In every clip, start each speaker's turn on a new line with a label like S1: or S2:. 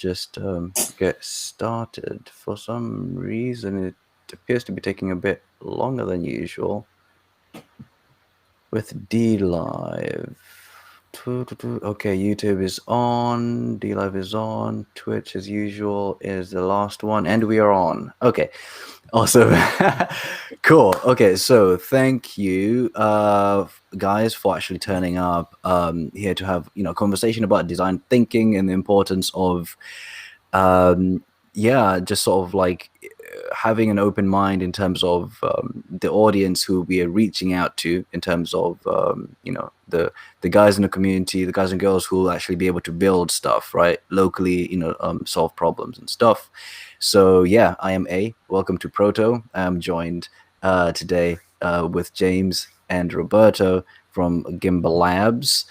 S1: just get started. For some reason, it appears to be taking a bit longer than usual with DLive. Okay, YouTube is on, DLive is on, Twitch as usual is the last one, and we are on. Okay, awesome. Cool. Okay, so thank you guys for actually turning up here to have a conversation about design thinking and the importance of just sort of like having an open mind in terms of the audience who we are reaching out to, in terms of the guys in the community, the guys and girls who will actually be able to build stuff right locally, solve problems and stuff. So yeah, I am A. Welcome to Proto. I'm joined today with James and Roberto from Gimbal Labs.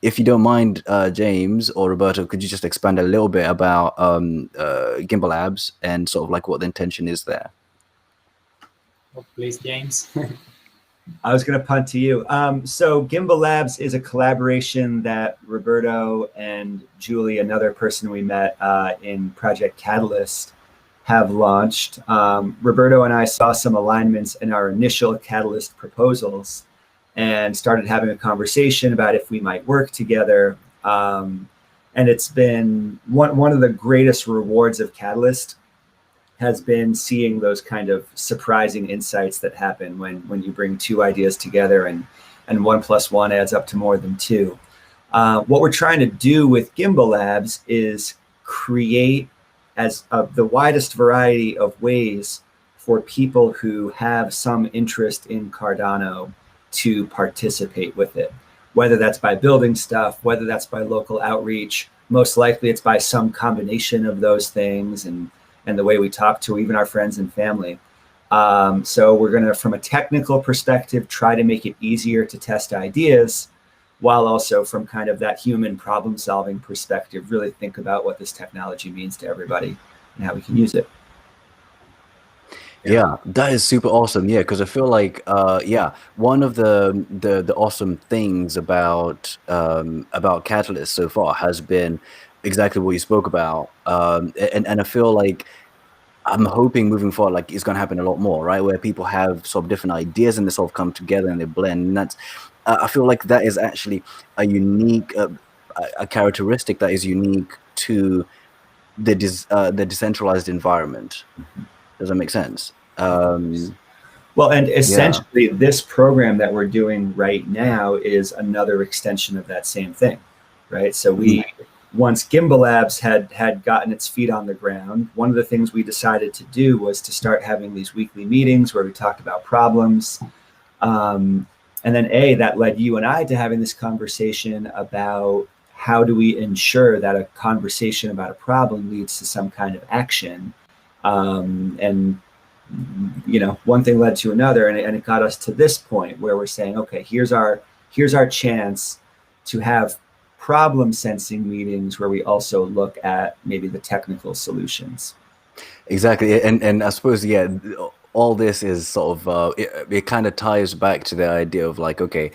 S1: If you don't mind, James or Roberto, could you just expand a little bit about Gimbal Labs and sort of like what the intention is there?
S2: Oh, please, James.
S3: I was going to punt to you. So Gimbal Labs is a collaboration that Roberto and Julie, another person we met in Project Catalyst, have launched. Roberto and I saw some alignments in our initial Catalyst proposals and started having a conversation about if we might work together. And it's been one of the greatest rewards of Catalyst has been seeing those kind of surprising insights that happen when you bring two ideas together and 1 + 1 adds up to more than 2. What we're trying to do with Gimbal Labs is create the widest variety of ways for people who have some interest in Cardano to participate with it, whether that's by building stuff, whether that's by local outreach. Most likely it's by some combination of those things and the way we talk to even our friends and family. So we're going to, from a technical perspective, try to make it easier to test ideas, while also from kind of that human problem solving perspective, really think about what this technology means to everybody and how we can use it.
S1: Yeah, that is super awesome. Yeah, because I feel like one of the awesome things about Catalyst so far has been exactly what you spoke about, and I feel like I'm hoping moving forward, like it's going to happen a lot more, right? Where people have sort of different ideas and they sort of come together and they blend. And that's I feel like that is actually a unique a characteristic that is unique to the decentralized environment. Does that make sense?
S3: Well, and essentially this program that we're doing right now is another extension of that same thing, right? So once Gimbal Labs had gotten its feet on the ground, one of the things we decided to do was to start having these weekly meetings where we talked about problems. And then that led you and I to having this conversation about how do we ensure that a conversation about a problem leads to some kind of action. And one thing led to another, and it got us to this point where we're saying, okay, here's our chance to have problem sensing meetings where we also look at maybe the technical solutions.
S1: Exactly, and I suppose all this is sort of it kind of ties back to the idea of like, okay,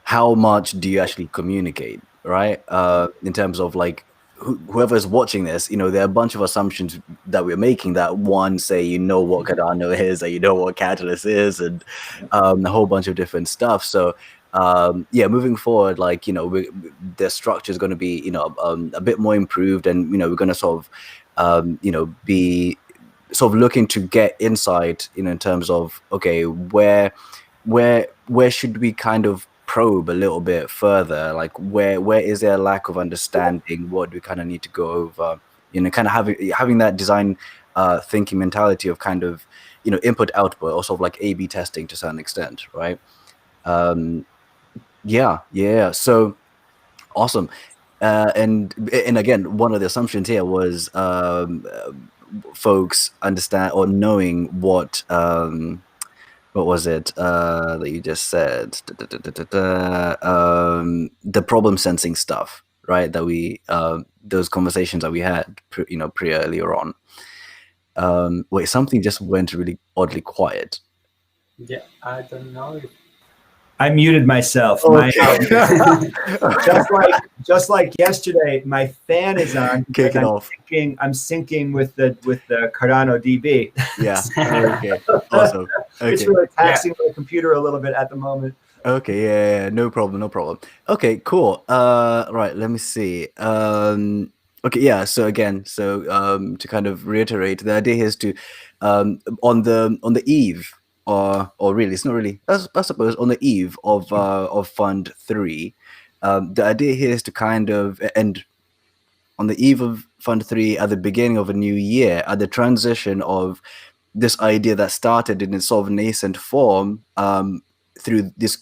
S1: how much do you actually communicate, right? In terms of like whoever's watching this, there are a bunch of assumptions that we're making that one say what Cardano is, or what Catalyst is, and a whole bunch of different stuff. So moving forward, like the structure is going to be a bit more improved, and we're going to sort of be sort of looking to get insight in terms of, okay, where should we kind of probe a little bit further, like where is there a lack of understanding, what do we kind of need to go over, kind of having that design thinking mentality of kind of input output, or sort of like A/B testing to some extent, right? So awesome. And again, one of the assumptions here was folks understand or knowing what was it that you just said? The problem sensing stuff, right? That we those conversations that we had, pretty earlier on. Wait, something just went really oddly quiet.
S2: Yeah, I don't know.
S3: I muted myself.
S1: Okay.
S3: Just like yesterday, my fan is on because
S1: Kick it off.
S3: I'm syncing with the Cardano DB.
S1: Yeah. Okay. Awesome.
S3: It's
S1: Okay.
S3: really taxing my computer a little bit at the moment.
S1: Okay. Yeah. No problem. No problem. Okay. Cool. Right. Let me see. Okay. Yeah. So again, to kind of reiterate, the idea is to, on the eve, or really, it's not really. I suppose on the eve of Fund 3, the idea here is to kind of, and on the eve of Fund 3, at the beginning of a new year, at the transition of this idea that started in its sort of nascent form, through this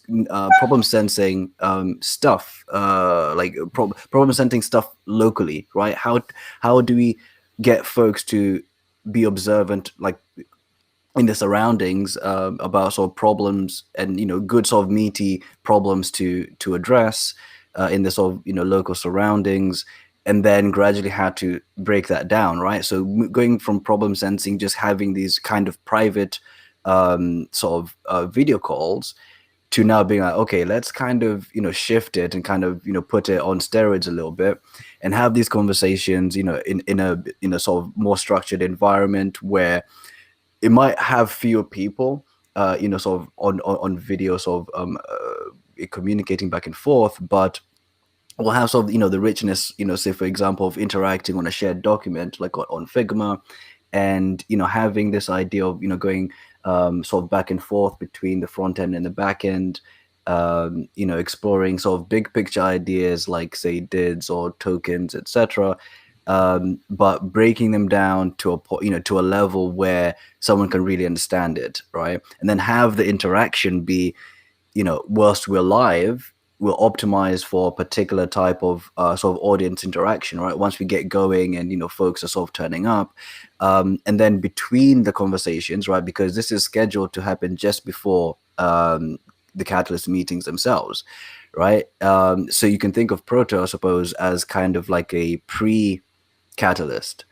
S1: problem sensing stuff, like problem sensing stuff locally, right? How do we get folks to be observant, like in the surroundings, about sort of problems, and good sort of meaty problems to address in the sort of local surroundings, and then gradually how to break that down, right? So going from problem sensing, just having these kind of private sort of video calls, to now being like, okay, let's kind of shift it and kind of put it on steroids a little bit, and have these conversations in a sort of more structured environment, where it might have fewer people, sort of on video, sort of communicating back and forth, but we'll have sort of the richness, say for example, of interacting on a shared document like on Figma, and having this idea of going sort of back and forth between the front end and the back end, exploring sort of big picture ideas like say DIDs or tokens, etc. But breaking them down to to a level where someone can really understand it, right? And then have the interaction be, whilst we're live, we'll optimize for a particular type of sort of audience interaction, right? Once we get going and folks are sort of turning up, and then between the conversations, right? Because this is scheduled to happen just before the Catalyst meetings themselves, right? So you can think of Proto, I suppose, as kind of like a pre-Catalyst,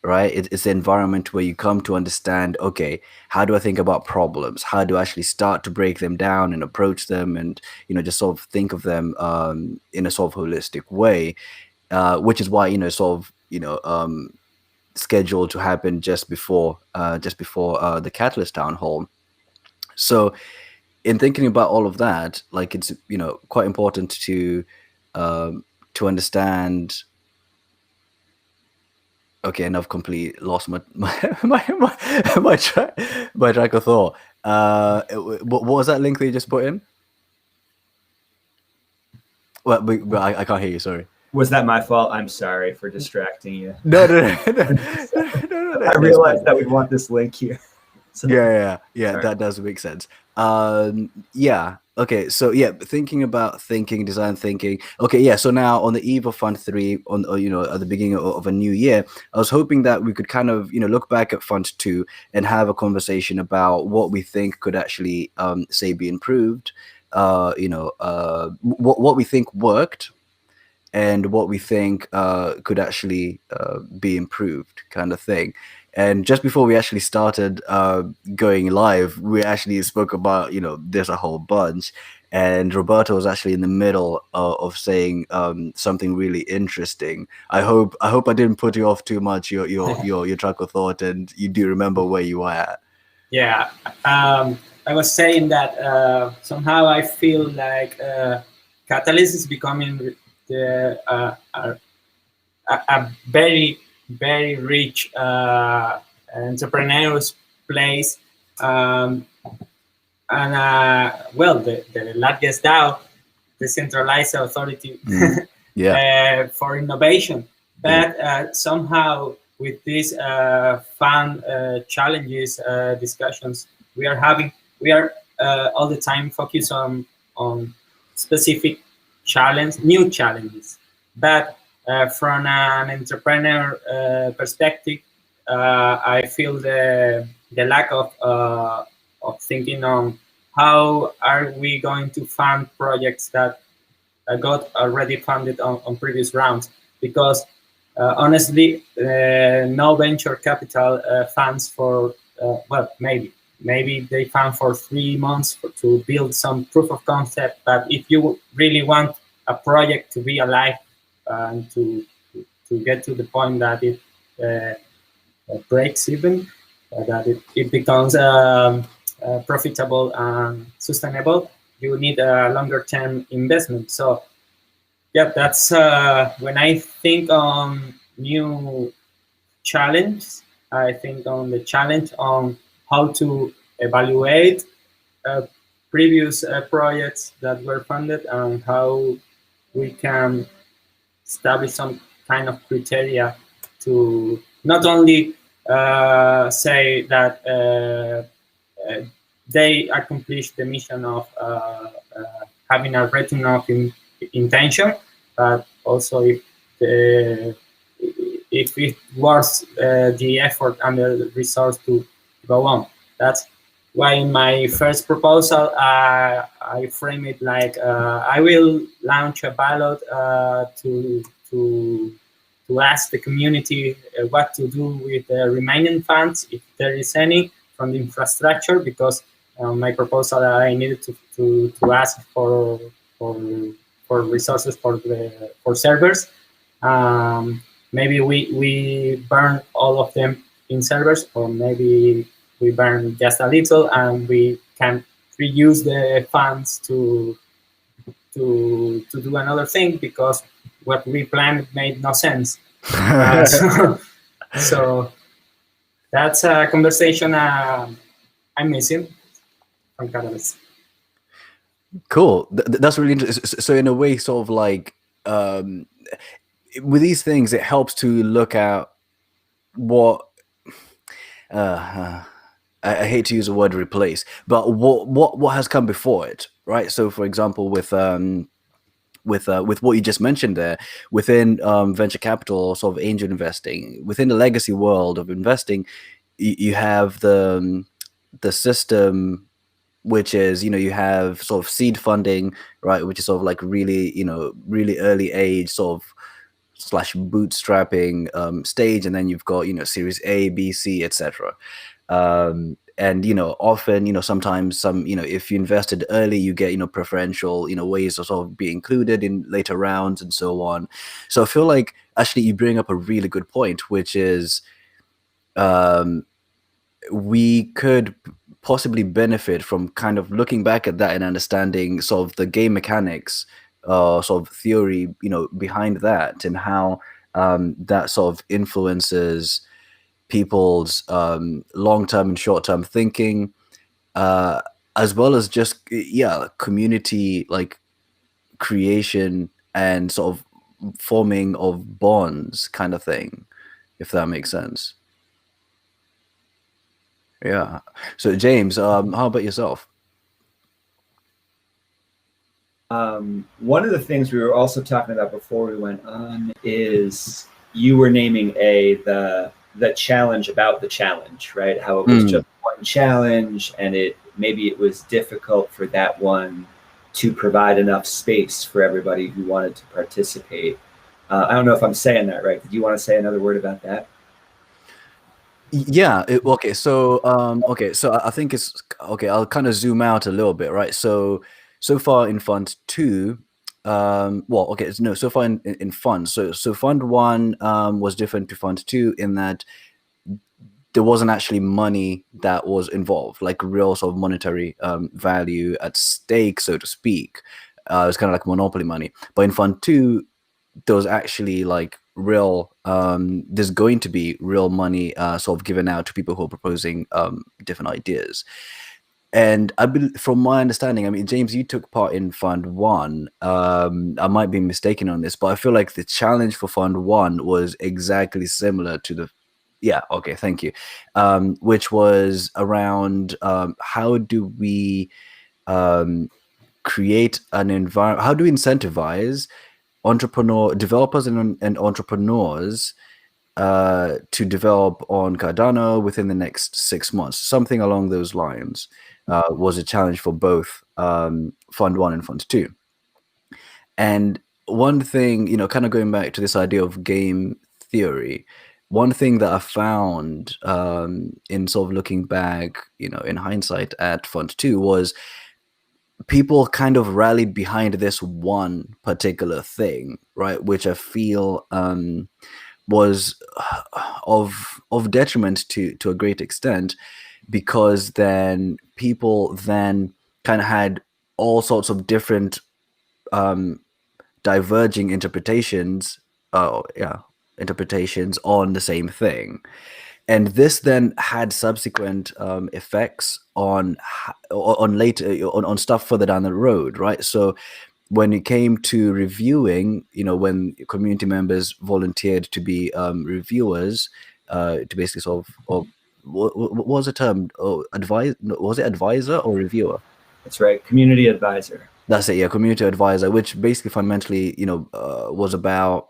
S1: right? It's the environment where you come to understand, okay, how do I think about problems? How do I actually start to break them down and approach them, and just sort of think of them in a sort of holistic way, which is why sort of scheduled to happen just before the Catalyst town hall. So in thinking about all of that, like, it's quite important to understand. Okay, and I've completely lost my track of thought. What was that link that you just put in? Well, but I can't hear you. Sorry.
S3: Was that my fault? I'm sorry for distracting you.
S1: No.
S3: I realized that we want this link here. So,
S1: Yeah.
S3: sorry.
S1: That does make sense. Yeah. Okay. So yeah, design thinking. Okay. Yeah. So now on the eve of Fund 3, on at the beginning of a new year, I was hoping that we could kind of look back at Fund 2 and have a conversation about what we think could actually say be improved. What we think worked, and what we think could actually be improved, kind of thing. And just before we actually started going live, we actually spoke about there's a whole bunch, and Roberto was actually in the middle of saying something really interesting. I hope I didn't put you off too much, your track of thought, and you do remember where you are at.
S2: Yeah, I was saying that somehow I feel like Catalyst is becoming a very, very rich entrepreneurial place, and well, the largest DAO, decentralized authority for innovation. But somehow with these fun challenges, discussions we are all the time focused on specific new challenges. But from an entrepreneur perspective, I feel the lack of thinking on how are we going to fund projects that got already funded on previous rounds, because honestly, no venture capital funds for well, maybe maybe they found for 3 months to build some proof of concept. But if you really want a project to be alive and to get to the point that it breaks even, that it becomes profitable and sustainable, you need a longer term investment. So yeah, that's when I think on new challenge, I think on the challenge on how to evaluate previous projects that were funded and how we can establish some kind of criteria to not only say that they accomplished the mission of having a return of intention, but also if it was the effort and the resource to go on. That's why in my first proposal, I frame it like I will launch a ballot to ask the community what to do with the remaining funds, if there is any, from the infrastructure, because my proposal I needed to ask for resources for servers. Maybe we burn all of them in servers, or maybe we burn just a little and we can reuse the funds to do another thing, because what we planned made no sense. So that's a conversation I'm missing from Catalyst.
S1: Cool. That's really interesting. So in a way, sort of like with these things, it helps to look at what I hate to use the word replace, but what has come before it, right? So for example, with what you just mentioned there, within venture capital, sort of angel investing, within the legacy world of investing, you have the system, which is, you have sort of seed funding, right, which is sort of like really, really early age sort of / bootstrapping stage, and then you've got series A, B, C, etc. And often sometimes some if you invested early, you get preferential ways to sort of be included in later rounds and so on. So I feel like actually you bring up a really good point, which is we could possibly benefit from kind of looking back at that and understanding sort of the game mechanics, sort of theory behind that, and how that sort of influences people's long-term and short-term thinking, as well as just community like creation and sort of forming of bonds kind of thing, if that makes sense. Yeah. So James, how about yourself?
S3: One of the things we were also talking about before we went on is you were naming the challenge about the challenge, right? How it was just one challenge, and maybe it was difficult for that one to provide enough space for everybody who wanted to participate. I don't know if I'm saying that right. Did you want to say another word about that?
S1: Yeah. Okay. So I think it's okay. I'll kind of zoom out a little bit, right? So far in Fund 2, so far in Fund. So Fund 1 was different to Fund 2 in that there wasn't actually money that was involved, like real sort of monetary value at stake, so to speak. It was kind of like monopoly money. But in Fund 2, there was actually like real there's going to be real money sort of given out to people who are proposing different ideas. And from my understanding, I mean, James, you took part in Fund 1. I might be mistaken on this, but I feel like the challenge for Fund 1 was exactly similar to the okay, thank you, which was around how do we create an environment, how do we incentivize developers and entrepreneurs to develop on Cardano within the next 6 months. Something along those lines was a challenge for both Fund 1 and Fund 2. And one thing, kind of going back to this idea of game theory, one thing that I found in sort of looking back, in hindsight at Fund3 was people kind of rallied behind this one particular thing, right? Which I feel was of detriment to a great extent, because then people then kind of had all sorts of different diverging interpretations on the same thing. And this then had subsequent effects on stuff further down the road, right? So when it came to reviewing, when community members volunteered to be reviewers, to basically sort of, or what was the term? Was it advisor or reviewer?
S3: That's right, community advisor.
S1: That's it, yeah, community advisor, which basically fundamentally, was about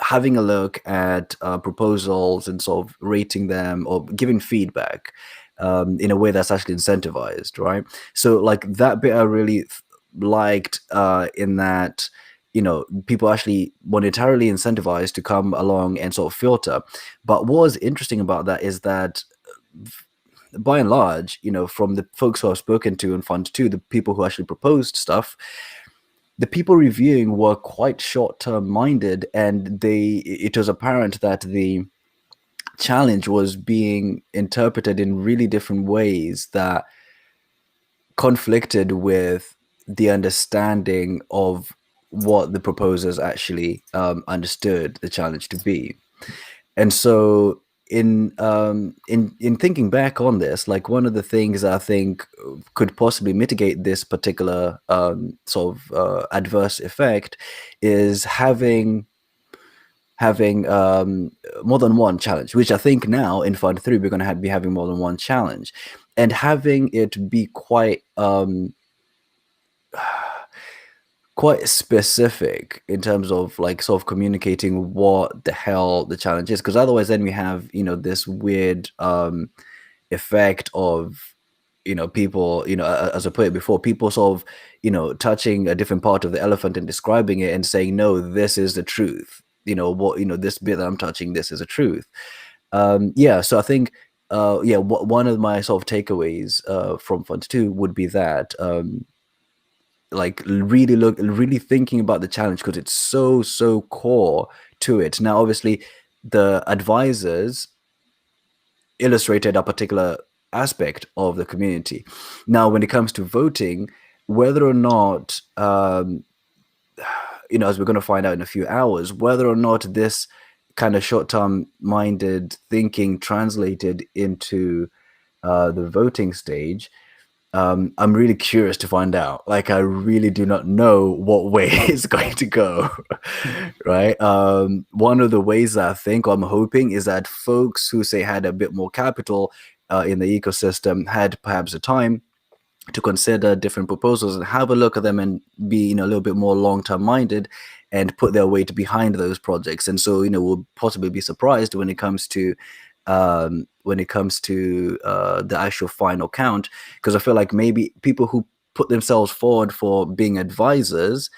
S1: having a look at proposals and sort of rating them or giving feedback in a way that's actually incentivized, right? So like that bit I really liked in that, people actually monetarily incentivized to come along and sort of filter. But what was interesting about that is that by and large, from the folks who I've spoken to in Fund2, the people who actually proposed stuff, the people reviewing were quite short-term minded, and it was apparent that the challenge was being interpreted in really different ways that conflicted with the understanding of what the proposers actually understood the challenge to be. And so in thinking back on this, like one of the things I think could possibly mitigate this particular sort of adverse effect is having more than one challenge, which I think now in Fund3 we're going to be having more than one challenge, and having it be quite specific in terms of like sort of communicating what the hell the challenge is, because otherwise then we have this weird effect of people, as I put it before, people sort of touching a different part of the elephant and describing it and saying, no, this is the truth, this bit that I'm touching, this is a truth. So I think one of my sort of takeaways from Fund2 would be that like really thinking about the challenge, because it's so core to it. Now obviously the advisors illustrated a particular aspect of the community. Now when it comes to voting, whether or not as we're going to find out in a few hours, whether or not this kind of short-term minded thinking translated into the voting stage, I'm really curious to find out. Like, I really do not know what way it's going to go, right? One of the ways that I think, or I'm hoping, is that folks who say had a bit more capital in the ecosystem had perhaps the time to consider different proposals and have a look at them and be a little bit more long-term minded and put their weight behind those projects. And so we'll possibly be surprised when it comes to the actual final count, because I feel like maybe people who put themselves forward for being advisors,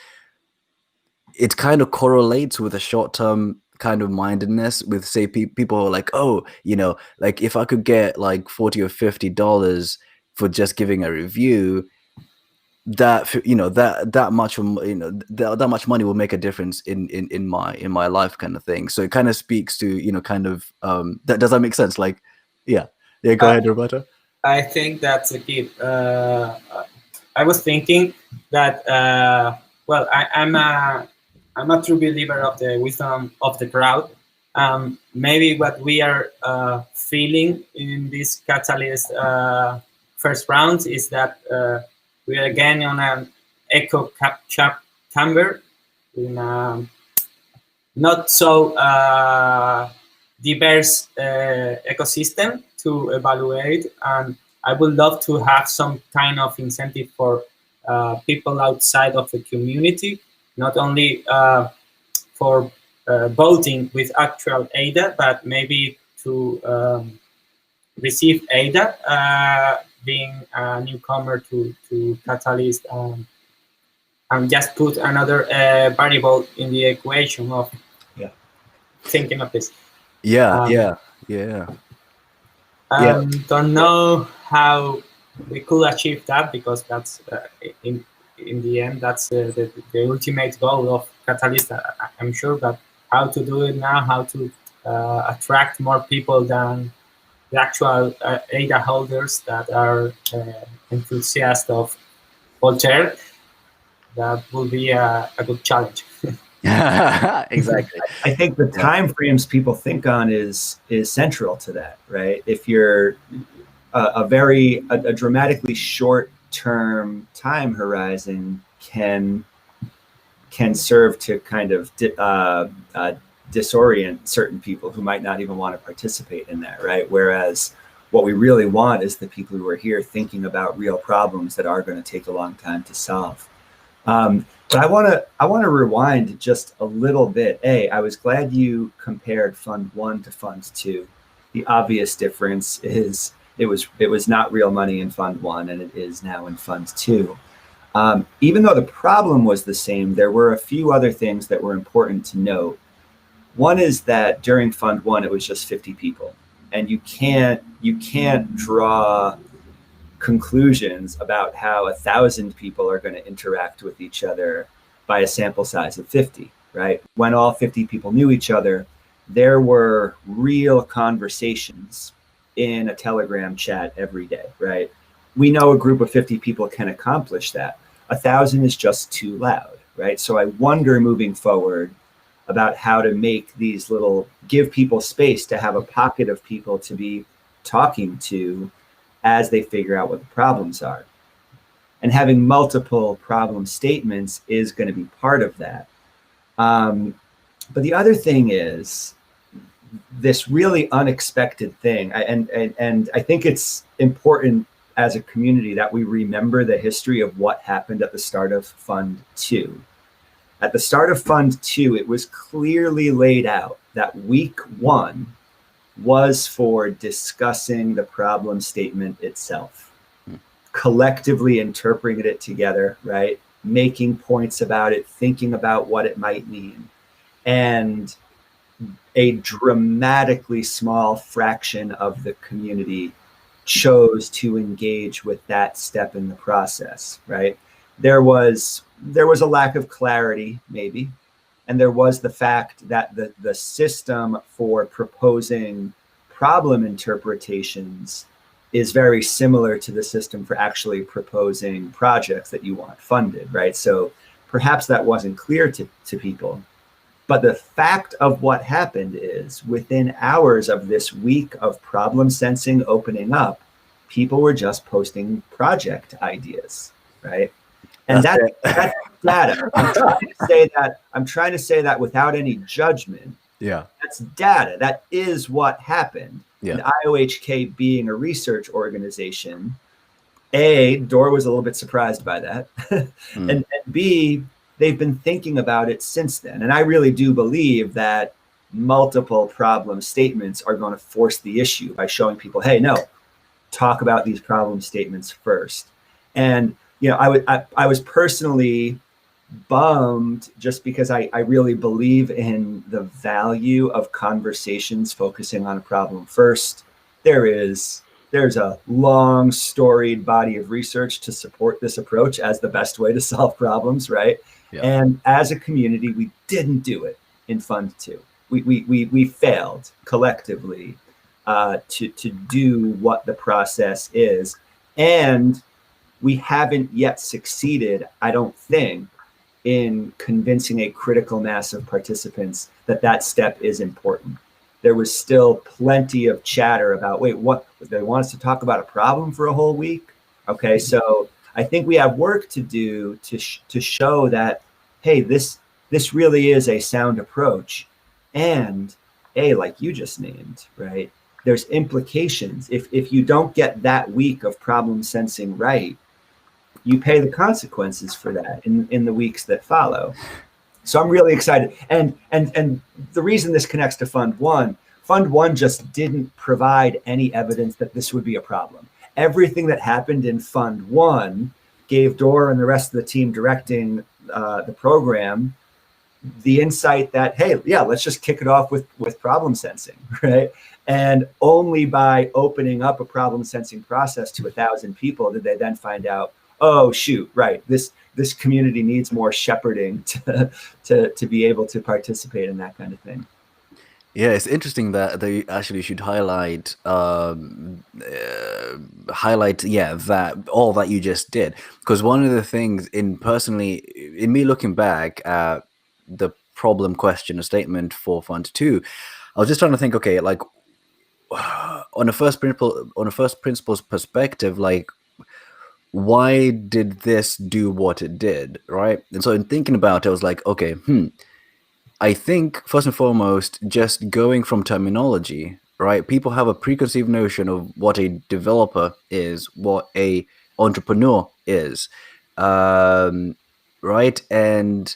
S1: it kind of correlates with a short-term kind of mindedness with, say, people who are like, oh, like if I could get like $40 or $50 for just giving a review, that that much money will make a difference in my life, kind of thing. So it kind of speaks to kind of does that make sense? Like, yeah, go ahead, Roberto.
S2: I think that's a key. I was thinking that well, I'm a true believer of the wisdom of the crowd. Maybe what we are feeling in this Catalyst first round is that we are again on an echo chamber in a not so diverse ecosystem to evaluate, and I would love to have some kind of incentive for people outside of the community, not only for voting with actual ADA, but maybe to receive ADA, being a newcomer to Catalyst, and just put another variable in the equation of thinking of this.
S1: Yeah, yeah, yeah, yeah.
S2: Don't know how we could achieve that, because that's in the end that's the ultimate goal of Catalyst. I'm sure, but how to do it now, how to attract more people than the actual ADA holders that are enthusiasts of Voltaire, that will be a good challenge.
S1: Exactly.
S3: I think the
S1: Yeah.
S3: time frames people think on is central to that, right? If you're a dramatically short term time horizon can serve to kind of disorient certain people who might not even want to participate in that, right? Whereas what we really want is the people who are here thinking about real problems that are going to take a long time to solve. But I want to rewind just a little bit. I was glad you compared Fund 1 to Fund 2. The obvious difference is it was not real money in Fund 1, and it is now in Fund 2. Even though the problem was the same, there were a few other things that were important to note. One is that during Fund 1, it was just 50 people, and you can't draw conclusions about how 1,000 people are going to interact with each other by a sample size of 50, right? When all 50 people knew each other, there were real conversations in a Telegram chat every day, right? We know a group of 50 people can accomplish that. 1,000 is just too loud, right? So I wonder moving forward about how to make these give people space to have a pocket of people to be talking to as they figure out what the problems are. And having multiple problem statements is going to be part of that. But the other thing is this really unexpected thing. And I think it's important as a community that we remember the history of what happened at the start of Fund 2. At the start of Fund 2, it was clearly laid out that week 1 was for discussing the problem statement itself, collectively interpreting it together, right? Making points about it, thinking about what it might mean. And a dramatically small fraction of the community chose to engage with that step in the process, right? There was a lack of clarity, maybe. And there was the fact that the system for proposing problem interpretations is very similar to the system for actually proposing projects that you want funded, right? So perhaps that wasn't clear to people. But the fact of what happened is within hours of this week of problem sensing opening up, people were just posting project ideas, right? And that's data. I'm trying to say that without any judgment.
S1: Yeah.
S3: That's data. That is what happened.
S1: Yeah.
S3: And IOHK being a research organization, A, Dor was a little bit surprised by that. And B, they've been thinking about it since then. And I really do believe that multiple problem statements are going to force the issue by showing people, hey, no, talk about these problem statements first. And I was personally bummed just because I really believe in the value of conversations focusing on a problem first. There's a long storied body of research to support this approach as the best way to solve problems, right? Yeah. And as a community, we didn't do it in Fund 2. We failed collectively to do what the process is. And we haven't yet succeeded, I don't think, in convincing a critical mass of participants that step is important. There was still plenty of chatter about, wait, what, they want us to talk about a problem for a whole week? Okay, so I think we have work to do to show that, hey, this really is a sound approach. And like you just named, right? There's implications. If you don't get that week of problem sensing right, you pay the consequences for that in the weeks that follow. So I'm really excited. And the reason this connects to Fund 1 just didn't provide any evidence that this would be a problem. Everything that happened in Fund 1 gave Dor and the rest of the team directing the program the insight that, hey, yeah, let's just kick it off with problem sensing, right? And only by opening up a problem sensing process to 1,000 people did they then find out, oh shoot, right, this community needs more shepherding to be able to participate in that kind of thing.
S1: Yeah, it's interesting that they actually should highlight that all that you just did, because one of the things in me looking back at the problem question or statement for Fund 2, I was just trying to think, okay, like on a first principles perspective, like why did this do what it did, right? And so in thinking about it, I was like, okay, I think first and foremost, just going from terminology, right? People have a preconceived notion of what a developer is, what a entrepreneur is, right? And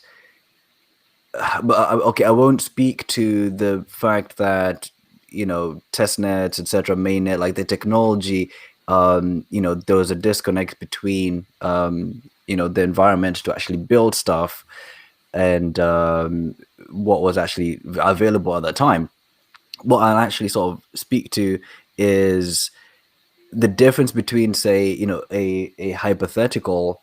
S1: okay, I won't speak to the fact that testnets, etc., mainnet, like the technology. There was a disconnect between the environment to actually build stuff and what was actually available at that time. What I'll actually sort of speak to is the difference between, say, a hypothetical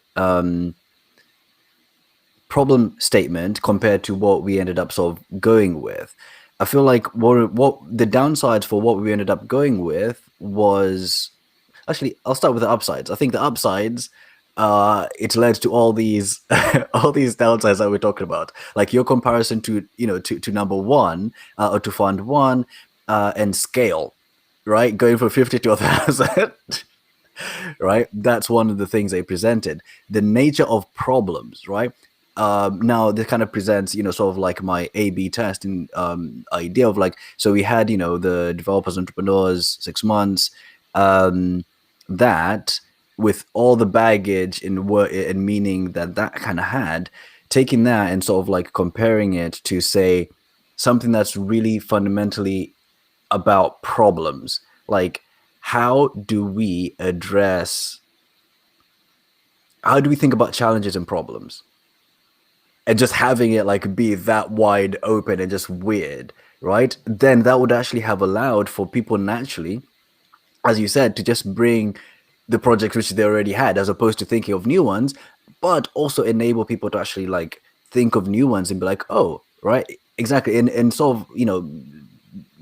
S1: problem statement compared to what we ended up sort of going with. I feel like what the downsides for what we ended up going with was, actually, I'll start with the upsides. I think the upsides, it led to all these all these downsides that we're talking about, like your comparison to to number one, or to Fund 1, and scale, right? Going from 50 to 1,000. Right, that's one of the things they presented. The nature of problems, right? Now this kind of presents, sort of like my A/B testing idea of like, so we had the developers, entrepreneurs, 6 months, that with all the baggage and meaning that kind of had, taking that and sort of like comparing it to, say, something that's really fundamentally about problems, like how do we think about challenges and problems, and just having it like be that wide open and just weird, right? Then that would actually have allowed for people naturally, as you said, to just bring the projects which they already had, as opposed to thinking of new ones, but also enable people to actually like think of new ones and be like, oh, right, exactly, and sort of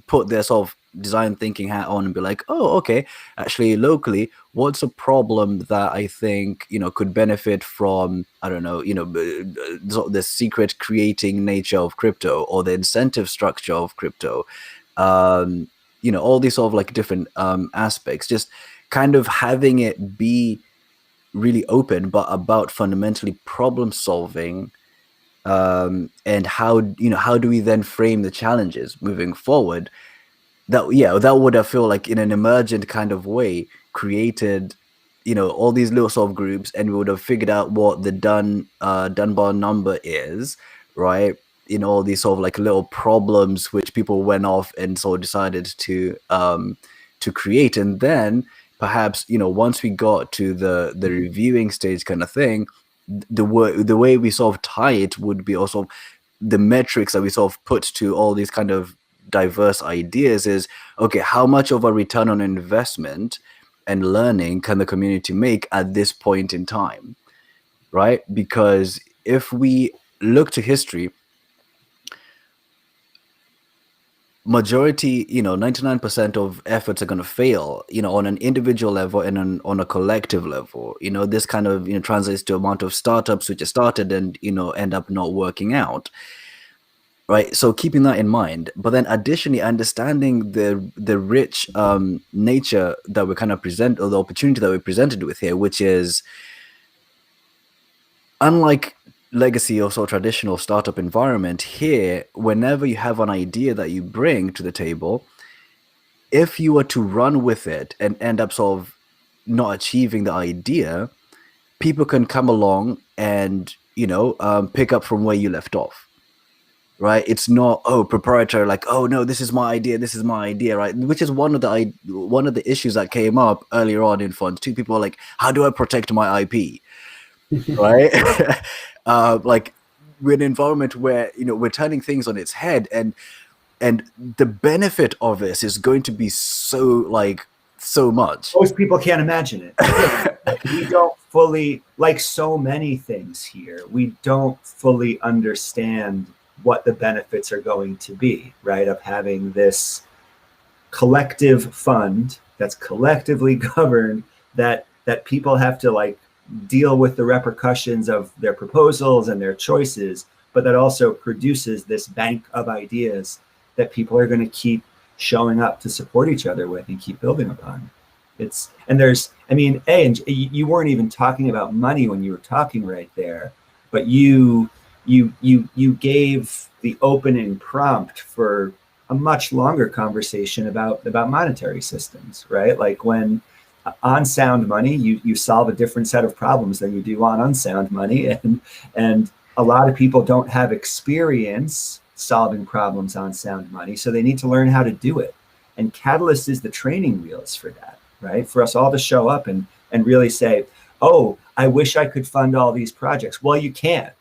S1: put their sort of design thinking hat on and be like, oh, okay, actually locally, what's a problem that I think could benefit from, I don't know, the secret creating nature of crypto, or the incentive structure of crypto, all these sort of like different aspects, just kind of having it be really open, but about fundamentally problem solving, and how do we then frame the challenges moving forward. That would have, feel like, in an emergent kind of way, created all these little sort of groups, and we would have figured out what the Dunbar number is, right? All these sort of like little problems which people went off and sort of decided to create. And then perhaps once we got to the reviewing stage kind of thing, the way we sort of tie it would be also the metrics that we sort of put to all these kind of diverse ideas is, okay, how much of a return on investment and learning can the community make at this point in time, right? Because if we look to history, majority, 99% of efforts are going to fail, on an individual level and on a collective level. This kind of translates to amount of startups which are started and end up not working out, right? So keeping that in mind, but then additionally understanding the rich nature that we kind of present, or the opportunity that we're presented with here, which is, unlike legacy or sort of traditional startup environment, here, whenever you have an idea that you bring to the table, if you were to run with it and end up sort of not achieving the idea, people can come along and pick up from where you left off, right? It's not, oh, proprietary, like, oh no, this is my idea, right? Which is one of the issues that came up earlier on in Fund 2. People are like, how do I protect my IP? Right? Like, we're in an environment where, you know, we're turning things on its head, and the benefit of this is going to be so much.
S3: Most people can't imagine it. We don't fully, like so many things here, we don't fully understand what the benefits are going to be, right? Of having this collective fund that's collectively governed, that people have to like deal with the repercussions of their proposals and their choices, but that also produces this bank of ideas that people are going to keep showing up to support each other with and keep building upon. It's, and there's, I mean, and you weren't even talking about money when you were talking right there, but you gave the opening prompt for a much longer conversation about monetary systems, right? Like when on sound money, you solve a different set of problems than you do on unsound money, and a lot of people don't have experience solving problems on sound money, so they need to learn how to do it. And Catalyst is the training wheels for that, right? For us all to show up and really say, oh, I wish I could fund all these projects. Well, you can't.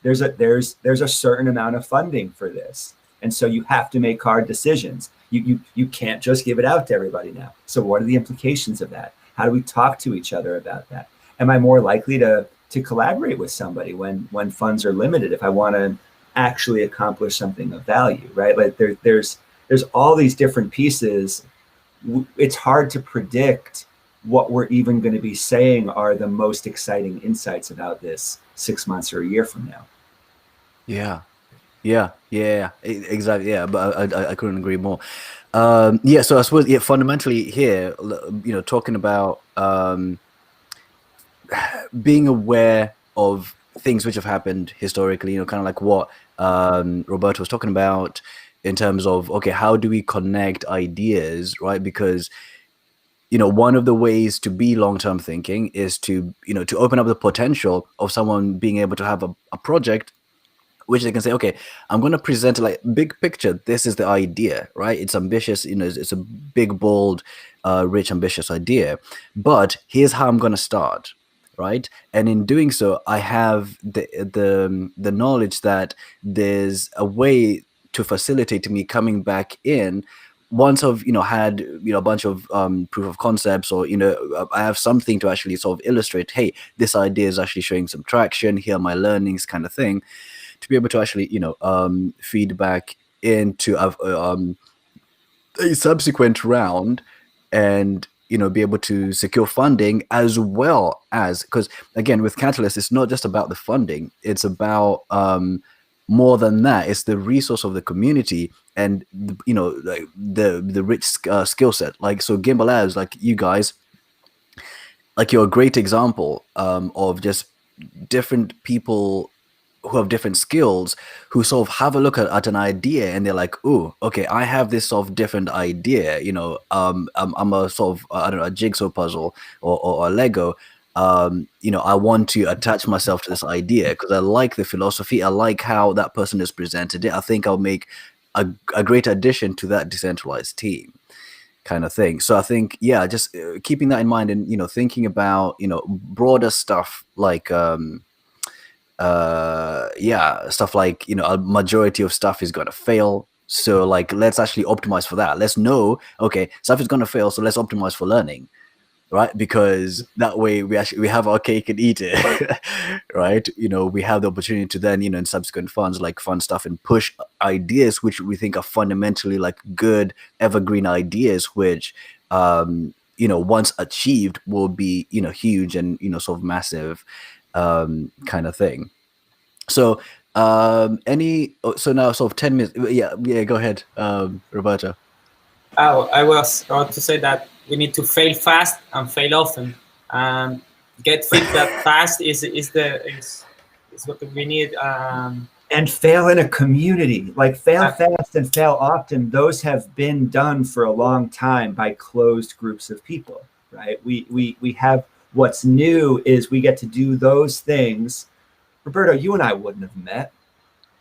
S3: There's a certain amount of funding for this. And so you have to make hard decisions. You can't just give it out to everybody now. So what are the implications of that? How do we talk to each other about that? Am I more likely to collaborate with somebody when funds are limited if I want to actually accomplish something of value, right? Like there's all these different pieces. It's hard to predict what we're even going to be saying are the most exciting insights about this 6 months or a year from now.
S1: Yeah, exactly. Yeah, but I couldn't agree more. Yeah, so I suppose, yeah, fundamentally here, you know, talking about being aware of things which have happened historically, you know, kind of like what Roberto was talking about in terms of, okay, how do we connect ideas, right? Because, you know, one of the ways to be long-term thinking is to, you know, to open up the potential of someone being able to have a project which they can say, okay, I'm going to present like big picture. This is the idea, right? It's ambitious, you know, it's a big, bold, rich, ambitious idea. But here's how I'm going to start, right? And in doing so, I have the knowledge that there's a way to facilitate me coming back in once I've, you know, had, you know, a bunch of proof of concepts, or, you know, I have something to actually sort of illustrate, hey, this idea is actually showing some traction, here are my learnings, kind of thing, to be able to actually, you know, feedback into a subsequent round, and, you know, be able to secure funding, as well as, because again, with Catalyst, it's not just about the funding, it's about more than that. It's the resource of the community, and you know, like the rich skill set. Like, so Gimbal Labs, like you guys, like, you're a great example of just different people who have different skills, who sort of have a look at an idea, and they're like, oh, okay, I have this sort of different idea, you know, I'm a sort of, I don't know, a jigsaw puzzle, or a Lego, you know, I want to attach myself to this idea because I like the philosophy, I like how that person has presented it, I think I'll make a great addition to that decentralized team, kind of thing. So I think, yeah, just keeping that in mind, and, you know, thinking about, you know, broader stuff like yeah, stuff like, you know, a majority of stuff is going to fail, so like, let's actually optimize for that. Let's know, okay, stuff is going to fail, so let's optimize for learning, right? Because that way we have our cake and eat it. Right? You know, we have the opportunity to then, you know, in subsequent funds, like, fund stuff and push ideas which we think are fundamentally like good evergreen ideas, which you know, once achieved, will be, you know, huge and, you know, sort of massive, kind of thing. So so now sort of 10 minutes. Yeah, go ahead, Roberto.
S2: Oh, I was about to say that we need to fail fast and fail often, and get feedback fast is what we need.
S3: And fail in a community, like fail fast and fail often. Those have been done for a long time by closed groups of people, right? We have, what's new is we get to do those things. Roberto, you and I wouldn't have met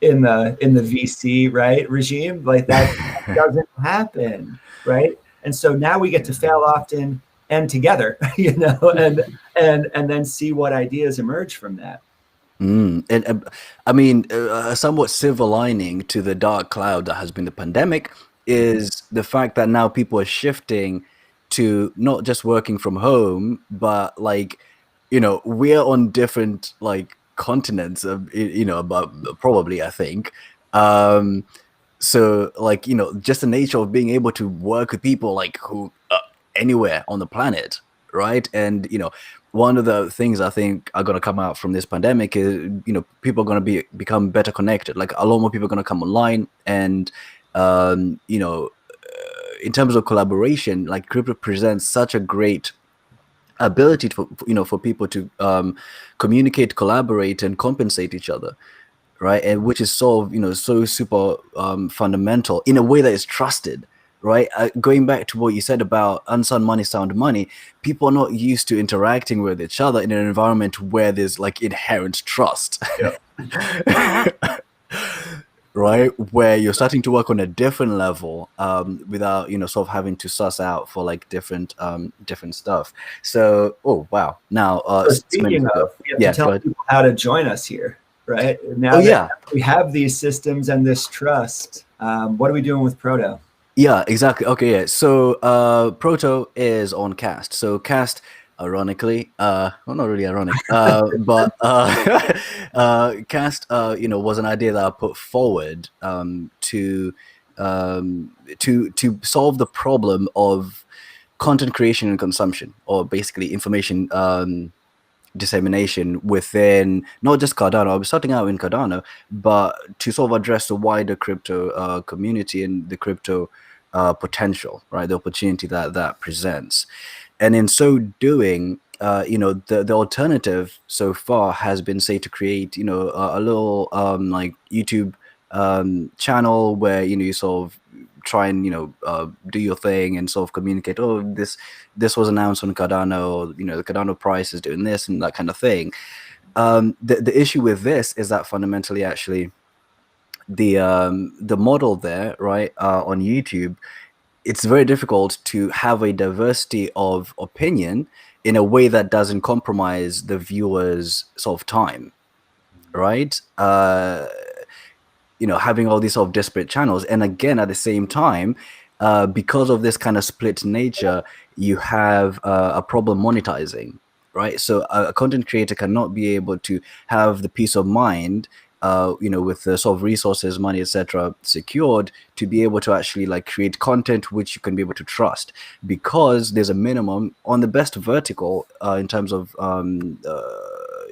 S3: in the VC, right, regime. Like, that doesn't happen, right? And so now we get to fail often and together, you know, and then see what ideas emerge from that.
S1: And I mean, a somewhat silver lining to the dark cloud that has been the pandemic is the fact that now people are shifting to not just working from home, but like, we're on different like continents of, about probably, I think. Um, so like, just the nature of being able to work with people like who anywhere on the planet, right? And one of the things I think are going to come out from this pandemic is people are going to become better connected. Like a lot more people are going to come online, and in terms of collaboration, like crypto presents such a great ability for people to communicate, collaborate, and compensate each other, right? And which is so super fundamental in a way that is trusted, right? Going back to what you said about unsound money, sound money, people are not used to interacting with each other in an environment where there's like inherent trust.
S3: Yeah.
S1: Right, where you're starting to work on a different level without sort of having to suss out for like different stuff. So oh wow, now
S3: So speaking of, we have to tell people how to join us here, right? Now that we have these systems and this trust, what are we doing with Proto?
S1: Yeah, exactly. Okay, yeah. So Proto is on Cast. So Cast, ironically, well, not really ironic, but Cast, was an idea that I put forward to solve the problem of content creation and consumption, or basically information dissemination within not just Cardano. I was starting out in Cardano, but to sort of address the wider crypto community and the crypto potential, right? The opportunity that presents. And in so doing, the alternative so far has been, say, to create, a little like YouTube channel where, you sort of try and, do your thing and sort of communicate, oh, this was announced on Cardano, the Cardano price is doing this and that kind of thing. The issue with this is that fundamentally, actually, the model there, right, on YouTube, it's very difficult to have a diversity of opinion in a way that doesn't compromise the viewer's sort of time, right? Having all these sort of disparate channels, and again at the same time, because of this kind of split nature, you have a problem monetizing, right? So a content creator cannot be able to have the peace of mind, with the sort of resources, money, etc., secured to be able to actually like create content which you can be able to trust, because there's a minimum on the best vertical in terms of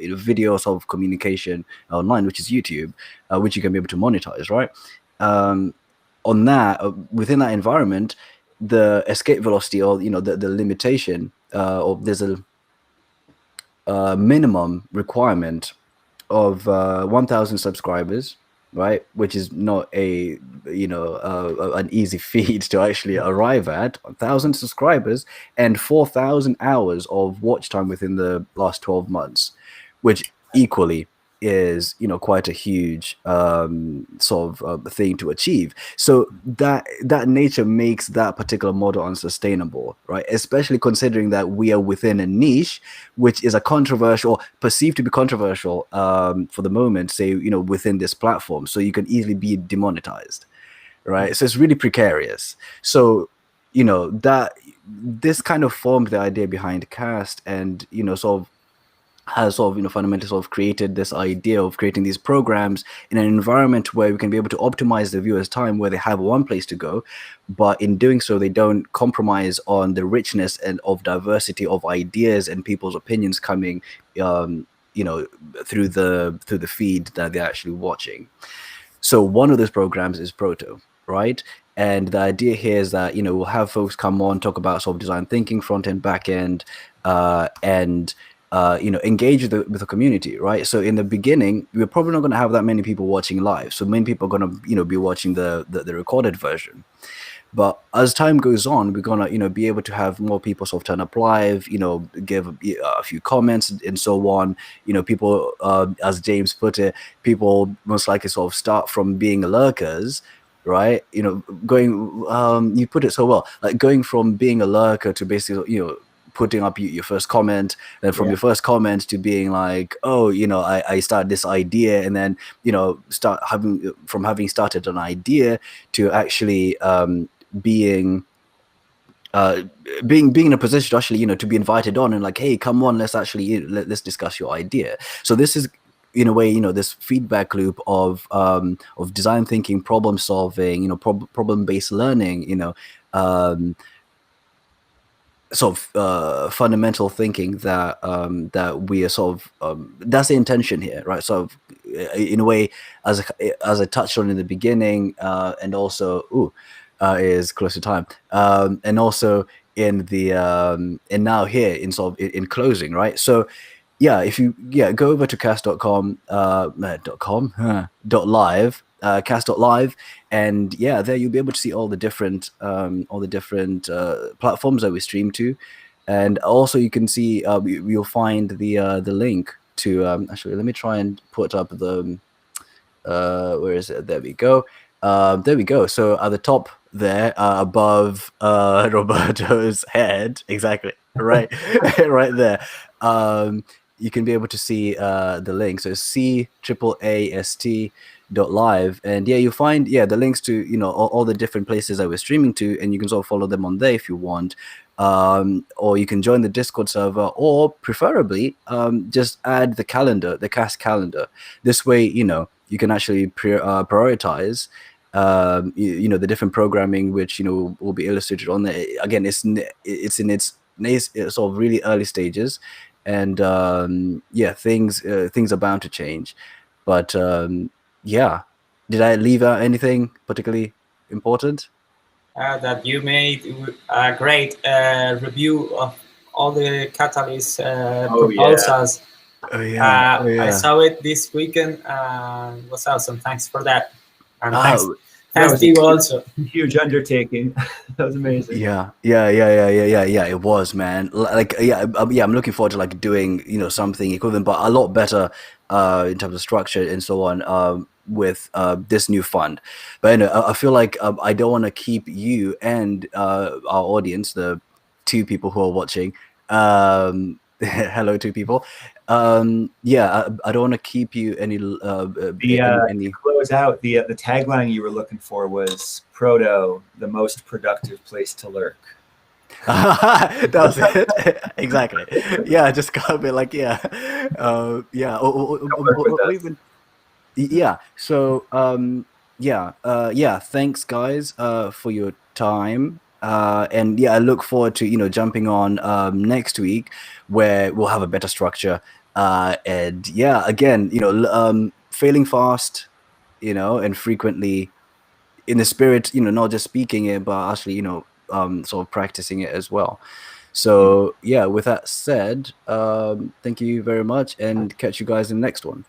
S1: video sort of communication online, which is YouTube, which you can be able to monetize, right? On that, within that environment, the escape velocity, or the limitation, or there's a minimum requirement of 1,000 subscribers, right? Which is not an easy feat to actually arrive at. 1,000 subscribers and 4,000 hours of watch time within the last 12 months, which equally is quite a huge sort of thing to achieve. So that nature makes that particular model unsustainable, right? Especially considering that we are within a niche which is a controversial, perceived to be controversial for the moment, say within this platform, so you can easily be demonetized, right? So it's really precarious. So that this kind of formed the idea behind Cast, and sort of has sort of fundamentally sort of created this idea of creating these programs in an environment where we can be able to optimize the viewer's time, where they have one place to go, but in doing so they don't compromise on the richness and of diversity of ideas and people's opinions coming through the feed that they're actually watching. So one of those programs is Proto, right? And the idea here is that we'll have folks come on, talk about sort of design thinking, front end, back end, and engage with the community, right? So in the beginning, we're probably not going to have that many people watching live. So many people are going to, be watching the recorded version. But as time goes on, we're going to, be able to have more people sort of turn up live, give a few comments and so on. People, as James put it, people most likely sort of start from being lurkers, right? Going, you put it so well, like going from being a lurker to basically, putting up your first comment, then from your first comment to being like, oh, I started this idea, and then having started an idea to actually being in a position to actually to be invited on and like, hey, come on, let's actually let's discuss your idea. So this is in a way this feedback loop of design thinking, problem solving, problem-based learning, sort of fundamental thinking that that we are sort of that's the intention here, right? So in a way, as I touched on in the beginning, and also is close to time, and also in the and now here in sort of in closing, right? So yeah, if you go over to cast.com .live, cast.live, and there you'll be able to see all the different platforms that we stream to, and also you can see you'll find the link to actually, let me try and put up the where is it? There we go. So at the top there, above Roberto's head, exactly, right, right there. You can be able to see the link. So CAAST.live, and you'll find the links to all the different places that we're streaming to, and you can sort of follow them on there if you want. Or you can join the Discord server, or preferably just add the calendar, the cast calendar. This way, you can actually prioritize the different programming which will be illustrated on there. Again, it's in its sort of really early stages, and things are bound to change, but did I leave out anything particularly important?
S2: That you made a great review of all the Catalyst proposals. I saw it this weekend. It was awesome. Thanks for that. And thanks to you also.
S3: Huge undertaking. That was amazing.
S1: Yeah. It was, man. Like, I'm looking forward to like doing something equivalent, but a lot better in terms of structure and so on with this new fund. But I feel like I don't want to keep you and our audience, the two people who are watching. Hello, two people. I don't want to keep you any.
S3: To close out, the tagline you were looking for was "Proto, the most productive place to lurk."
S1: That was it. Exactly. Yeah, just gotta be like, So thanks guys for your time. And I look forward to jumping on next week, where we'll have a better structure. And again, failing fast, and frequently, in the spirit, not just speaking it, but actually, sort of practicing it as well. So with that said, thank you very much, and catch you guys in the next one.